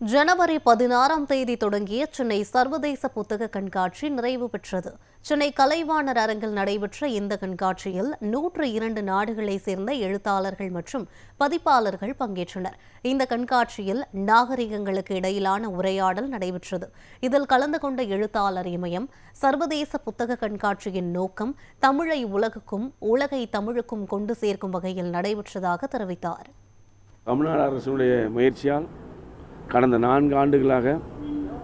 ஜனவரி 16ஆம் தேதி தொடங்கிய சென்னை சர்வதேச புத்தக கண்காட்சி நிறைவு பெற்றது. சென்னை கலைவாணர் அரங்கில் நடைபெற்ற இந்த கண்காட்சியில் 102 நாடுகளைச் சேர்ந்த எழுத்தாளர்கள் மற்றும் பதிப்பாளர்கள் பங்கேற்றனர். இந்த கண்காட்சியில் நாகரிகங்களுக்கு இடையிலான உரையாடல் நடைபெற்றது. இதில் கலந்து கொண்ட எழுத்தாளர் இமயம், சர்வதேச புத்தக கண்காட்சியின் நோக்கம் தமிழை உலகுக்கும் உலகை தமிழுக்கும் கொண்டு சேர்க்கும் வகையில் நடைபெற்றதாக தெரிவித்தார். தமிழ்நாடு அரசுடைய முயற்சியால் கடந்த 4 ஆண்டுகளாக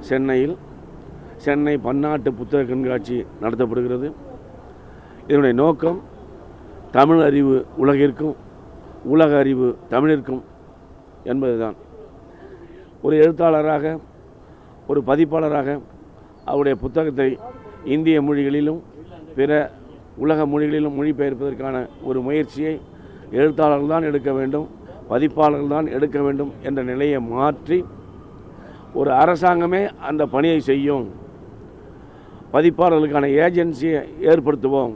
சென்னை பன்னாட்டு புத்தக கண்காட்சி நடத்தப்படுகிறது. இதனுடைய நோக்கம் தமிழ் அறிவு உலகிற்கும் உலக அறிவு தமிழிற்கும் என்பதுதான். ஒரு எழுத்தாளராக, ஒரு பதிப்பாளராக அவருடைய புத்தகத்தை இந்திய மொழிகளிலும் பிற உலக மொழிகளிலும் மொழிபெயர்ப்பதற்கான ஒரு முயற்சியை எழுத்தாளர்கள் தான் எடுக்க வேண்டும், பதிப்பாளர்கள் தான் எடுக்க வேண்டும் என்ற நிலையை மாற்றி ஒரு அரசாங்கமே அந்த பணியை செய்யும், பதிப்பாளர்களுக்கான ஏஜென்சியை ஏற்படுத்துவோம்,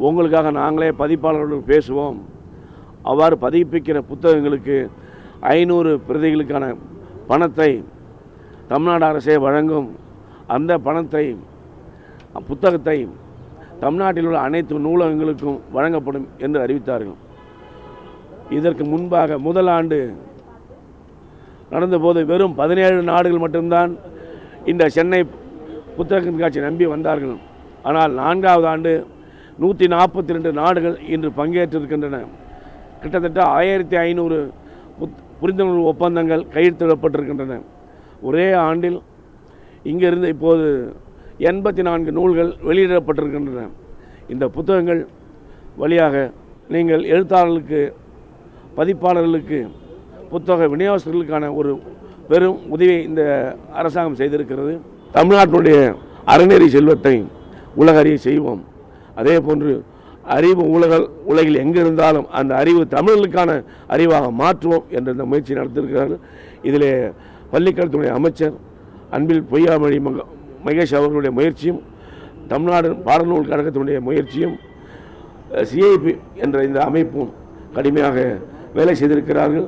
உங்களுக்காக நாங்களே பதிப்பாளர்களுடன் பேசுவோம், அவ்வாறு பதிப்பிக்கிற புத்தகங்களுக்கு 500 பிரதிகளுக்கான பணத்தை தமிழ்நாடு அரசே வழங்கும், அந்த பணத்தை புத்தகத்தை தமிழ்நாட்டில் உள்ள அனைத்து நூலகங்களுக்கும் வழங்கப்படும் என்று அறிவித்தார்கள். இதற்கு முன்பாக முதல் ஆண்டு நடந்தபோது வெறும் 17 நாடுகள் மட்டும்தான் இந்த சென்னை புத்தக கண்காட்சி நம்பி வந்தார்கள். ஆனால் 4வது ஆண்டு 142 நாடுகள் இன்று பங்கேற்றிருக்கின்றன. கிட்டத்தட்ட 1500 புரிந்துணர்வு ஒப்பந்தங்கள் கையெழுத்திடப்பட்டிருக்கின்றன. ஒரே ஆண்டில் இங்கிருந்து இப்போது 84 நூல்கள் வெளியிடப்பட்டிருக்கின்றன. இந்த புத்தகங்கள் வழியாக நீங்கள் எழுத்தாளர்களுக்கு, பதிப்பாளர்களுக்கு, புத்தக விநியோகஸ்தர்களுக்கான ஒரு பெரும் உதவியை இந்த அரசாங்கம் செய்திருக்கிறது. தமிழ்நாட்டினுடைய அறநெறி செல்வத்தை உலக அறிய செய்வோம். அதே போன்று அறிவு உலகில் எங்கே இருந்தாலும் அந்த அறிவு தமிழர்களுக்கான அறிவாக மாற்றுவோம் என்ற இந்த முயற்சி நடத்தியிருக்கிறார்கள். இதிலே பள்ளிக்கல்வித்துறை அமைச்சர் அன்பில் பொய்யாமொழி மகேஷ் அவர்களுடைய முயற்சியும், தமிழ்நாடு பாடநூல் கழகத்தினுடைய முயற்சியும், CIP என்ற இந்த அமைப்பும் கடுமையாக வேலை செய்திருக்கிறார்கள்.